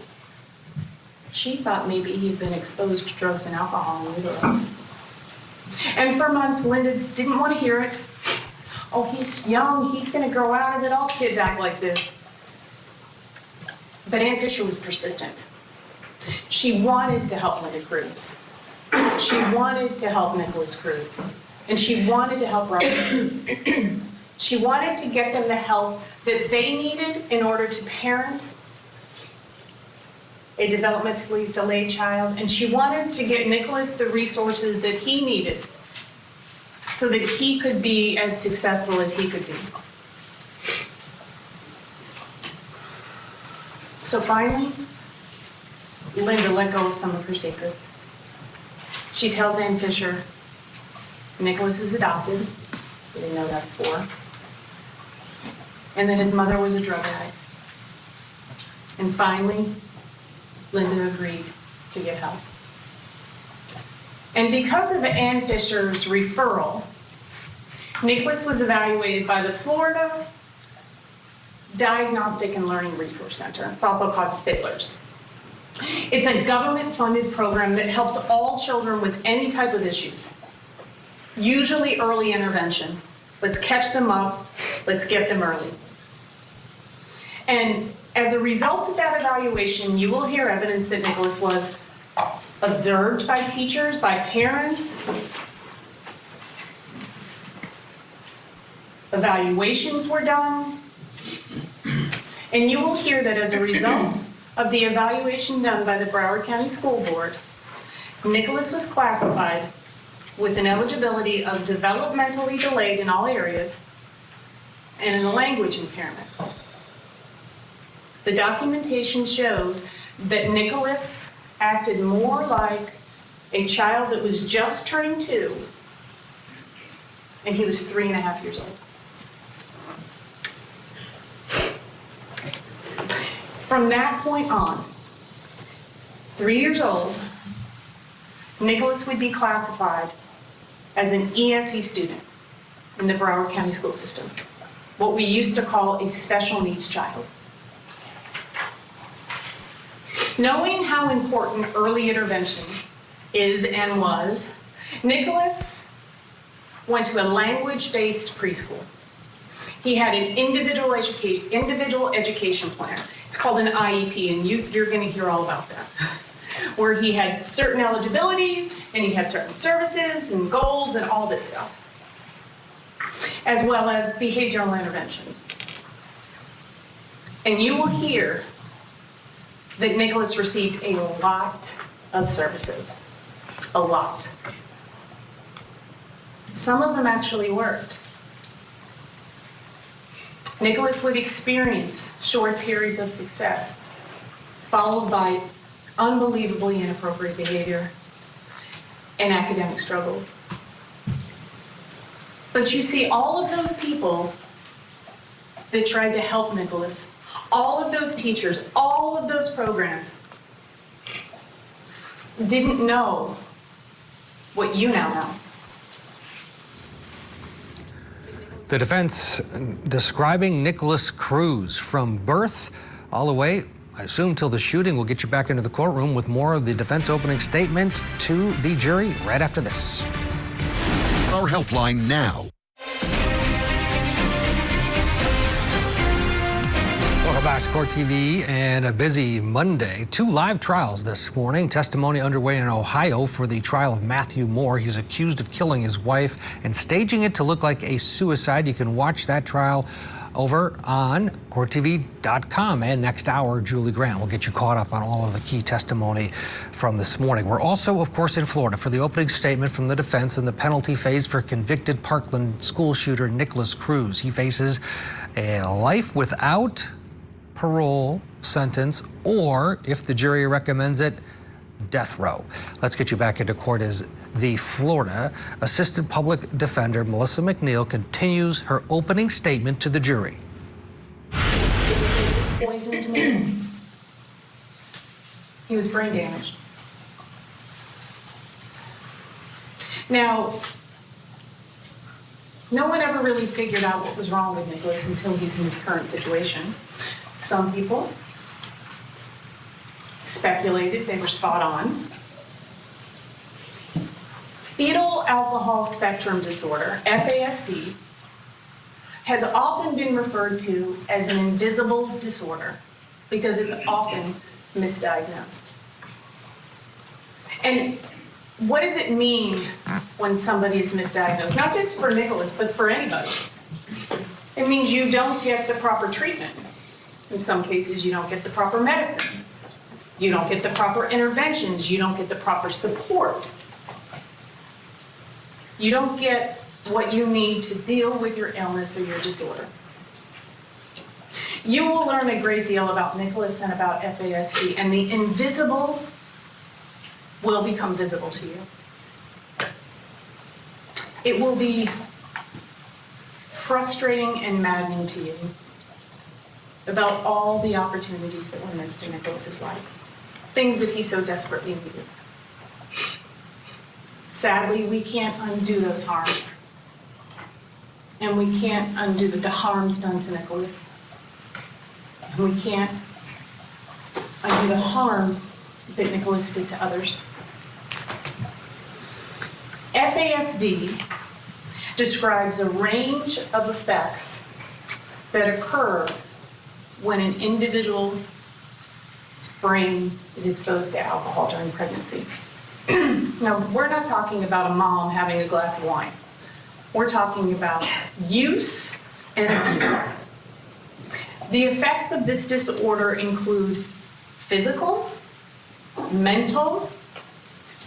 She thought maybe he'd been exposed to drugs and alcohol in utero. And for months, Linda didn't want to hear it. Oh, he's young, he's going to grow out of it. All kids act like this. But Ann Fisher was persistent. She wanted to help Linda Cruz. She wanted to help Nikolas Cruz. And she wanted to help Robert Cruz. She wanted to get them the help that they needed in order to parent a developmentally delayed child, and she wanted to get Nikolas the resources that he needed so that he could be as successful as he could be. So finally, Linda let go of some of her secrets. She tells Ann Fisher, Nikolas is adopted. We didn't know that before. And that his mother was a drug addict. And finally, Linda agreed to get help. And because of Ann Fisher's referral, Nikolas was evaluated by the Florida Diagnostic and Learning Resource Center. It's also called FIDLERS. It's a government-funded program that helps all children with any type of issues, usually early intervention. Let's catch them up, let's get them early. And as a result of that evaluation, you will hear evidence that Nikolas was observed by teachers, by parents. Evaluations were done. And you will hear that as a result of the evaluation done by the Broward County School Board, Nikolas was classified with an eligibility of developmentally delayed in all areas and a language impairment. The documentation shows that Nikolas acted more like a child that was just turning 2, and he was 3.5 years old. From that point on, 3 years old, Nikolas would be classified as an ESE student in the Broward County school system. what we used to call a special needs child. Knowing how important early intervention is and was, Nikolas went to a language-based preschool. He had an individual education plan. It's called an IEP, and you're going to hear all about that, where he had certain eligibilities, and he had certain services and goals and all this stuff, as well as behavioral interventions. And you will hear that Nikolas received a lot of services, a lot. Some of them actually worked. Nikolas would experience short periods of success, followed by unbelievably inappropriate behavior and academic struggles. But you see, all of those people that tried to help Nikolas, all of those teachers, all of those programs, didn't know what you now know. The defense describing Nikolas Cruz from birth all the way, I assume, till the shooting. We'll get you back into the courtroom with more of the defense opening statement to the jury right after this. Our helpline now. Welcome back to Court TV and a busy Monday. 2 live trials this morning. Testimony underway in Ohio for the trial of Matthew Moore. He's accused of killing his wife and staging it to look like a suicide. You can watch that trial over on CourtTV.com. And next hour, Julie Grant will get you caught up on all of the key testimony from this morning. We're also, of course, in Florida for the opening statement from the defense in the penalty phase for convicted Parkland school shooter Nikolas Cruz. He faces a life without parole sentence, or if the jury recommends it, death row. Let's get you back into court as the Florida Assistant Public Defender Melissa McNeil continues her opening statement to the jury. He poisoned me. He was brain damaged. Now, no one ever really figured out what was wrong with Nikolas until he's in his current situation. Some people speculated they were spot on. Fetal alcohol spectrum disorder, FASD, has often been referred to as an invisible disorder because it's often misdiagnosed. And what does it mean when somebody is misdiagnosed? Not just for Nikolas, but for anybody. It means you don't get the proper treatment. In some cases, you don't get the proper medicine. You don't get the proper interventions. You don't get the proper support. You don't get what you need to deal with your illness or your disorder. You will learn a great deal about Nikolas and about FASD, and the invisible will become visible to you. It will be frustrating and maddening to you about all the opportunities that were missed in Nikolas's life, things that he so desperately needed. Sadly, we can't undo those harms, and we can't undo the harms done to Nikolas, and we can't undo the harm that Nikolas did to others. FASD describes a range of effects that occur when an individual's brain is exposed to alcohol during pregnancy. Now, we're not talking about a mom having a glass of wine. We're talking about use and abuse. The effects of this disorder include physical, mental,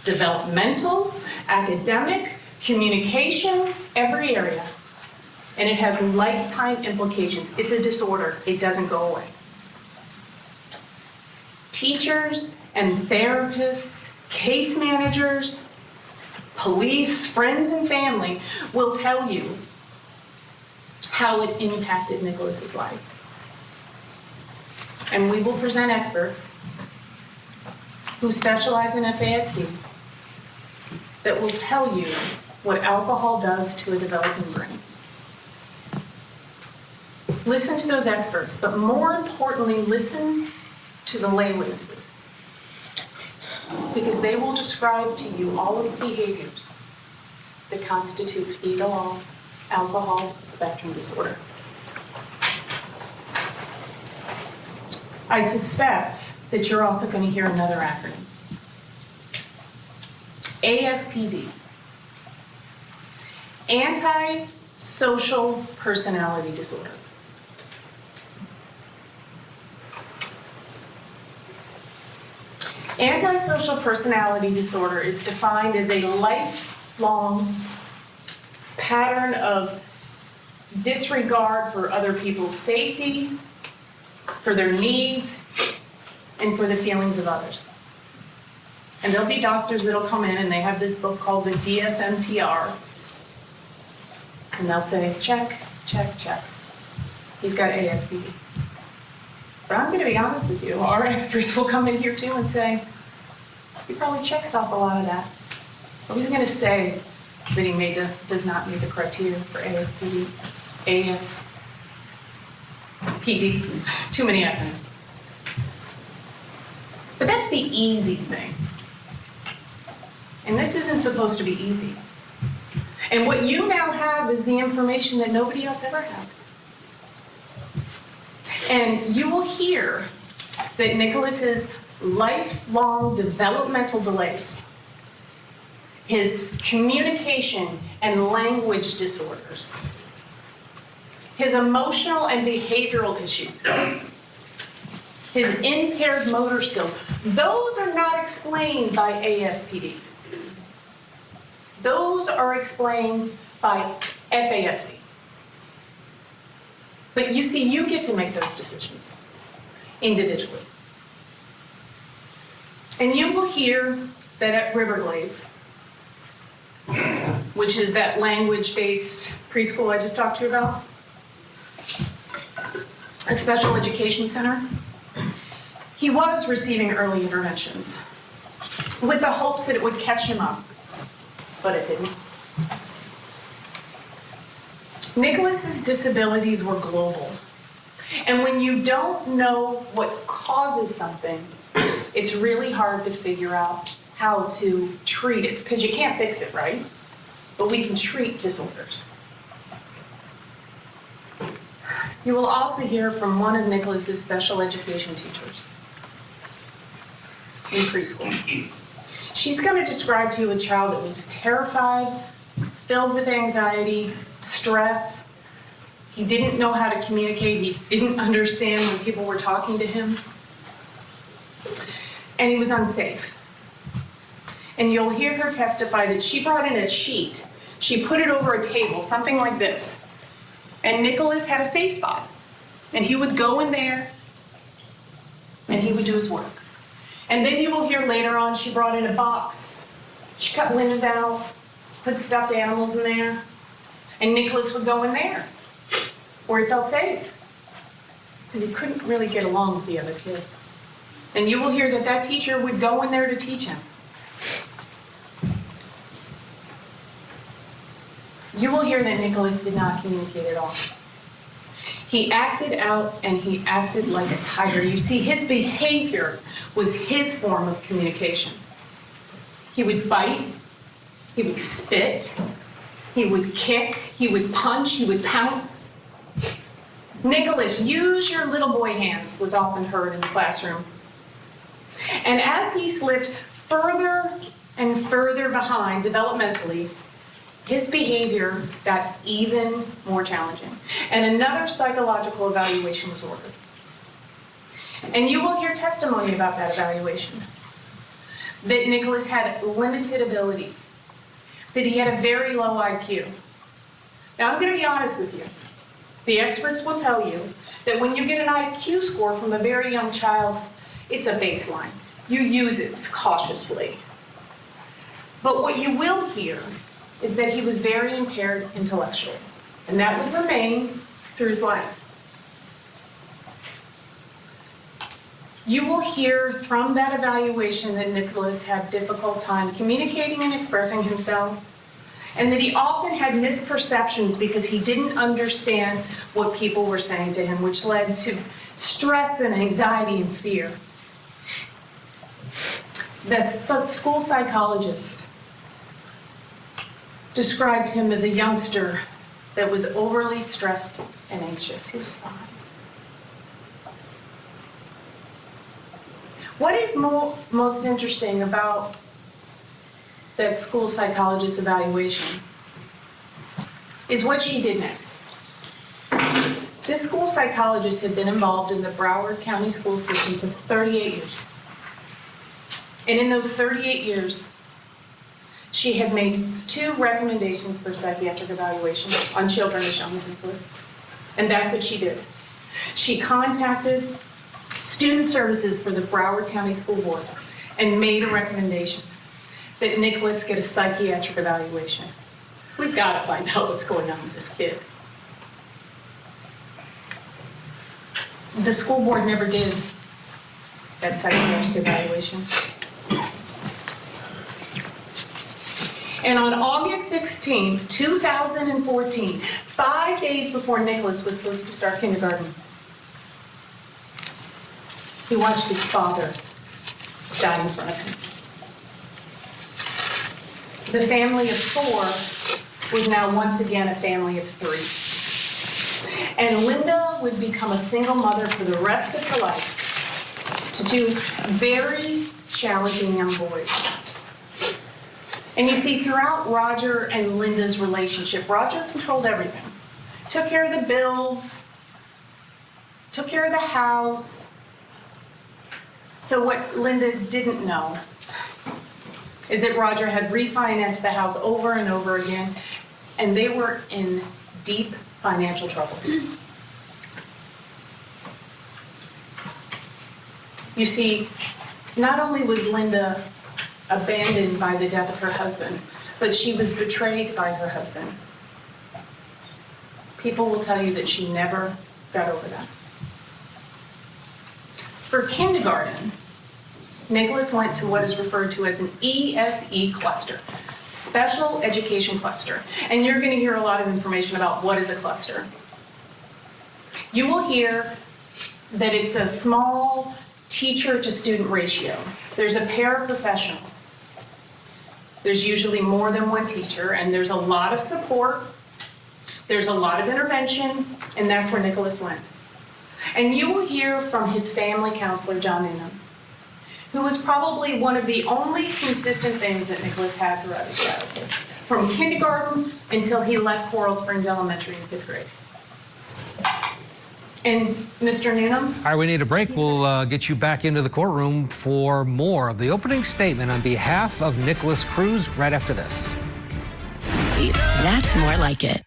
developmental, academic, communication, every area. And it has lifetime implications. It's a disorder. It doesn't go away. Teachers and therapists, case managers, police, friends, and family will tell you how it impacted Nikolas's life. And we will present experts who specialize in FASD that will tell you what alcohol does to a developing brain. Listen to those experts, but more importantly, listen to the lay witnesses. Because they will describe to you all of the behaviors that constitute fetal alcohol spectrum disorder. I suspect that you're also going to hear another acronym. ASPD. Antisocial personality disorder. Antisocial personality disorder is defined as a lifelong pattern of disregard for other people's safety, for their needs, and for the feelings of others. And there'll be doctors that'll come in and they have this book called the DSM-TR, and they'll say, check, check, check. He's got ASPD. But I'm going to be honest with you, our experts will come in here too and say, he probably checks off a lot of that. But he's going to say that he does not meet the criteria for ASPD. Too many acronyms. But that's the easy thing. And this isn't supposed to be easy. And what you now have is the information that nobody else ever had. And you will hear that Nikolas's lifelong developmental delays, his communication and language disorders, his emotional and behavioral issues, his impaired motor skills, those are not explained by ASPD. Those are explained by FASD. But you see, you get to make those decisions individually. And you will hear that at Riverglades, which is that language-based preschool I just talked to you about, a special education center, he was receiving early interventions with the hopes that it would catch him up, but it didn't. Nikolas's disabilities were global. And when you don't know what causes something, it's really hard to figure out how to treat it, because you can't fix it, right? But we can treat disorders. You will also hear from one of Nikolas's special education teachers in preschool. She's going to describe to you a child that was terrified, filled with anxiety, stress. He didn't know how to communicate. He didn't understand when people were talking to him. And he was unsafe. And you'll hear her testify that she brought in a sheet. She put it over a table, something like this. And Nikolas had a safe spot. And he would go in there and he would do his work. And then you will hear later on she brought in a box. She cut windows out, put stuffed animals in there. And Nikolas would go in there where he felt safe, because he couldn't really get along with the other kids. And you will hear that that teacher would go in there to teach him. You will hear that Nikolas did not communicate at all. He acted out and he acted like a tiger. You see, his behavior was his form of communication. He would bite, he would spit, he would kick, he would punch, he would pounce. Nikolas, use your little boy hands, was often heard in the classroom. And as he slipped further and further behind developmentally, his behavior got even more challenging. And another psychological evaluation was ordered. And you will hear testimony about that evaluation. That Nikolas had limited abilities. That he had a very low IQ. Now I'm going to be honest with you. The experts will tell you that when you get an IQ score from a very young child, it's a baseline. You use it cautiously. But what you will hear is that he was very impaired intellectually, and that would remain through his life. You will hear from that evaluation that Nikolas had difficult time communicating and expressing himself. and that he often had misperceptions because he didn't understand what people were saying to him, which led to stress and anxiety and fear. The school psychologist described him as a youngster that was overly stressed and anxious. He was 5. What is most interesting about that school psychologist's evaluation is what she did next. This school psychologist had been involved in the Broward County school system for 38 years. And in those 38 years, she had made 2 recommendations for psychiatric evaluation on children as young as Nikolas. And that's what she did. She contacted Student Services for the Broward County School Board and made a recommendation that Nikolas get a psychiatric evaluation. We've got to find out what's going on with this kid. The school board never did that psychiatric evaluation. And on August 16th, 2014, 5 days before Nikolas was supposed to start kindergarten, he watched his father die in front of him. The family of 4 was now once again a family of 3. And Linda would become a single mother for the rest of her life to 2 very challenging young boys. And you see, throughout Roger and Linda's relationship, Roger controlled everything. Took care of the bills, took care of the house. So what Linda didn't know is that Roger had refinanced the house over and over again, and they were in deep financial trouble. You see, not only was Linda abandoned by the death of her husband, but she was betrayed by her husband. People will tell you that she never got over that. For kindergarten, Nikolas went to what is referred to as an ESE cluster, Special Education Cluster. And you're going to hear a lot of information about what is a cluster. You will hear that it's a small teacher-to-student ratio. There's a paraprofessional. There's usually more than one teacher, and there's a lot of support. There's a lot of intervention, and that's where Nikolas went. And you will hear from his family counselor, John Noonan, who was probably one of the only consistent things that Nikolas had throughout his childhood, from kindergarten until he left Coral Springs Elementary in 5th grade. And Mr. Noonan? All right, we need a break. We'll get you back into the courtroom for more of the opening statement on behalf of Nikolas Cruz right after this. That's more like it.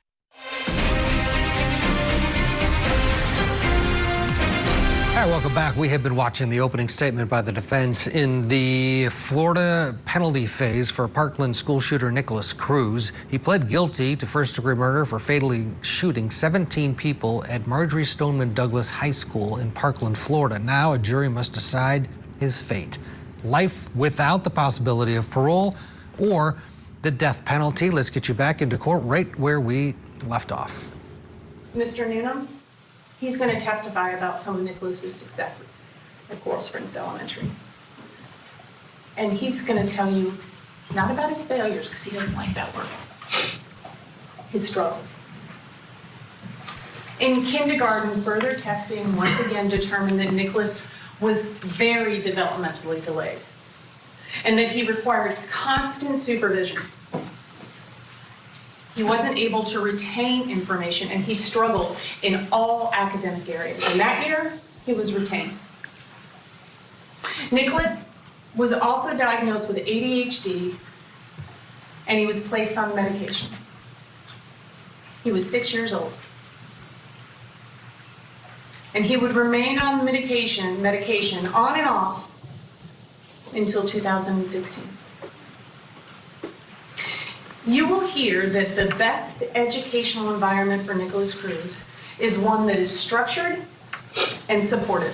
All right, welcome back. We have been watching the opening statement by the defense in the Florida penalty phase for Parkland school shooter Nikolas Cruz. He pled guilty to first-degree murder for fatally shooting 17 people at Marjorie Stoneman Douglas High School in Parkland, Florida. Now a jury must decide his fate. Life without the possibility of parole or the death penalty. Let's get you back into court right where we left off. Mr. Noonan? He's going to testify about some of Nikolas's successes at Coral Springs Elementary. And he's going to tell you not about his failures, because he doesn't like that word, his struggles. In kindergarten, further testing once again determined that Nikolas was very developmentally delayed and that he required constant supervision. He wasn't able to retain information, and he struggled in all academic areas. And that year, he was retained. Nikolas was also diagnosed with ADHD, and he was placed on medication. He was 6 years old. And he would remain on medication on and off until 2016. You will hear that the best educational environment for Nikolas Cruz is one that is structured and supportive,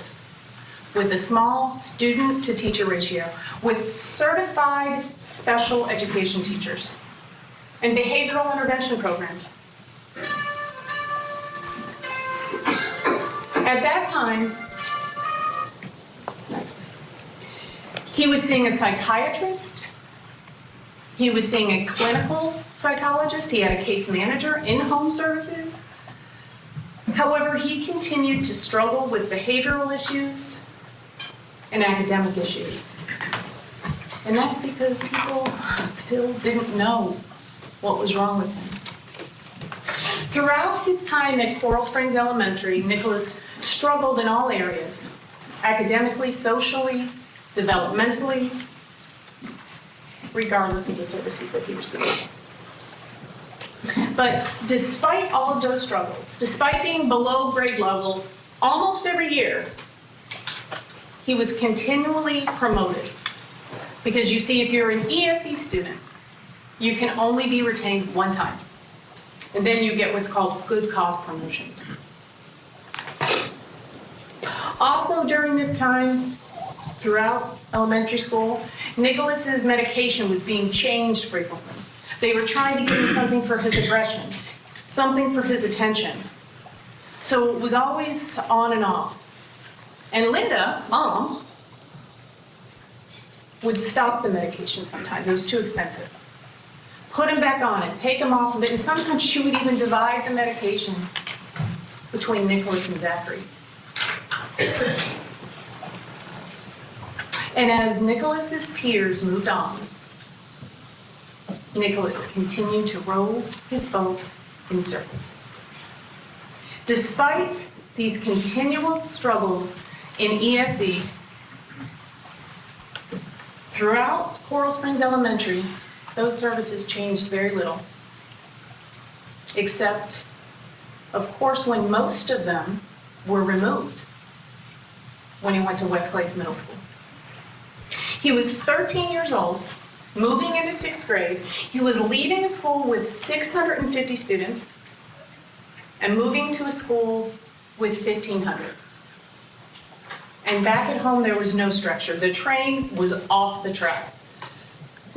with a small student-to-teacher ratio, with certified special education teachers, and behavioral intervention programs. At that time, he was seeing a psychiatrist, he was seeing a clinical psychologist, he had a case manager in home services. However, he continued to struggle with behavioral issues and academic issues. And that's because people still didn't know what was wrong with him. Throughout his time at Coral Springs Elementary, Nikolas struggled in all areas, academically, socially, developmentally, regardless of the services that he received. But despite all of those struggles, despite being below grade level almost every year, he was continually promoted. Because you see, if you're an ESE student, you can only be retained one time. And then you get what's called good cause promotions. Also during this time, throughout elementary school, Nikolas's medication was being changed frequently. They were trying to give him something for his aggression, something for his attention. So it was always on and off. And Linda, mom, would stop the medication sometimes. It was too expensive. Put him back on it, take him off of it, and sometimes she would even divide the medication between Nikolas and Zachary. And as Nikolas's peers moved on, Nikolas continued to row his boat in circles. Despite these continual struggles in ESE, throughout Coral Springs Elementary, those services changed very little, except, of course, when most of them were removed when he went to West Glades Middle School. He was 13 years old, moving into 6th grade. He was leaving a school with 650 students and moving to a school with 1,500. And back at home, there was no structure. The train was off the track.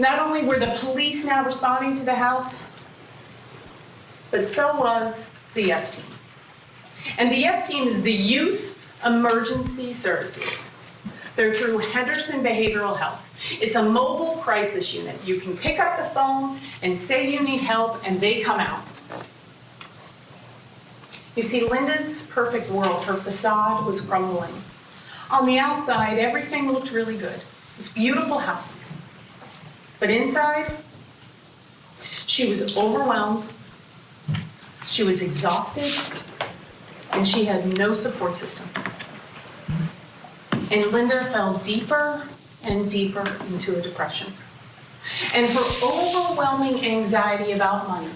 Not only were the police now responding to the house, but so was the S team. And the S team is the Youth Emergency Services. They're through Henderson Behavioral Health. It's a mobile crisis unit. You can pick up the phone and say you need help, and they come out. You see, Linda's perfect world, her facade was crumbling. On the outside, everything looked really good. This beautiful house. But inside, she was overwhelmed, she was exhausted, and she had no support system. And Linda fell deeper and deeper into a depression. And her overwhelming anxiety about money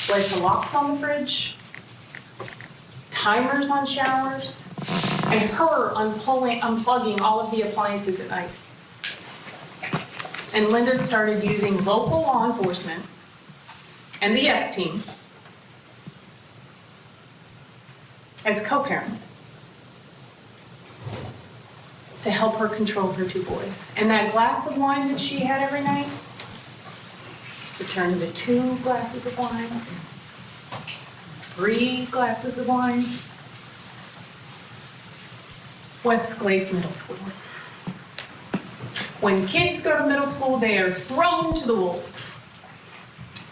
led to locks on the fridge, timers on showers, and her unplugging all of the appliances at night. And Linda started using local law enforcement and the S team as co-parents to help her control her 2 boys. And that glass of wine that she had every night would turn into 2 glasses of wine, 3 glasses of wine. West Glades Middle School. When kids go to middle school, they are thrown to the wolves.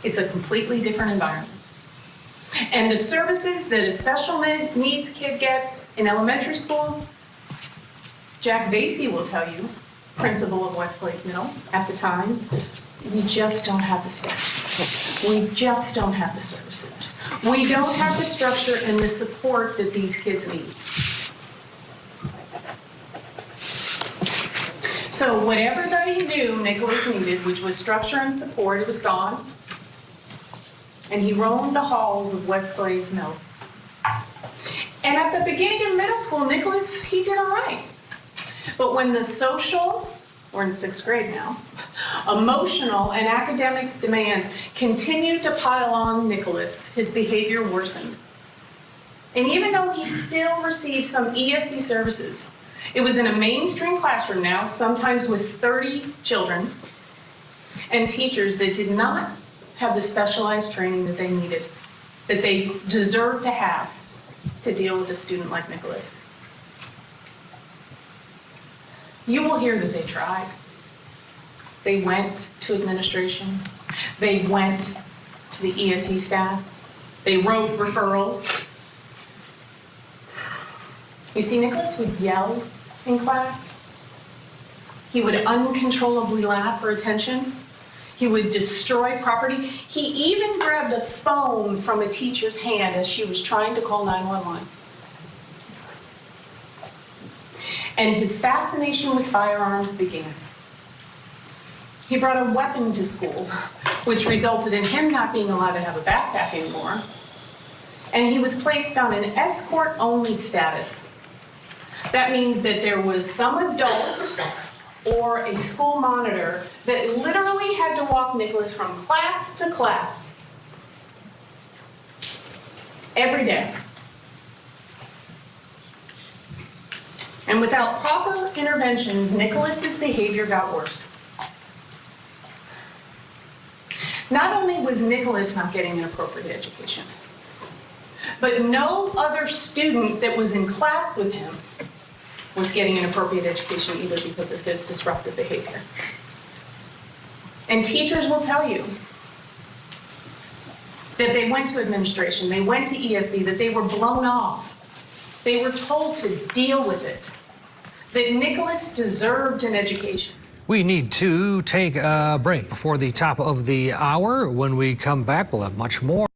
It's a completely different environment. And the services that a special needs kid gets in elementary school, Jack Vasey will tell you, principal of West Glades Middle at the time, we just don't have the staff. We just don't have the services. We don't have the structure and the support that these kids need. So what everybody knew Nikolas needed, which was structure and support, it was gone. And he roamed the halls of West Glades Middle. And at the beginning of middle school, Nikolas, he did all right. But when the social, we're in 6th grade now, emotional and academics demands continued to pile on Nikolas, his behavior worsened. And even though he still received some ESE services, it was in a mainstream classroom now, sometimes with 30 children and teachers that did not have the specialized training that they needed, that they deserve to have to deal with a student like Nikolas. You will hear that they tried. They went to administration. They went to the ESE staff. They wrote referrals. You see, Nikolas would yell in class. He would uncontrollably laugh for attention. He would destroy property. He even grabbed a phone from a teacher's hand as she was trying to call 911. And his fascination with firearms began. He brought a weapon to school, which resulted in him not being allowed to have a backpack anymore. And he was placed on an escort-only status. That means that there was some adult or a school monitor that literally had to walk Nikolas from class to class every day. And without proper interventions, Nikolas's behavior got worse. Not only was Nikolas not getting an appropriate education, but no other student that was in class with him was getting an appropriate education either because of his disruptive behavior. And teachers will tell you that they went to administration, they went to ESE, that they were blown off. They were told to deal with it, that Nikolas deserved an education. We need to take a break before the top of the hour. When we come back, we'll have much more.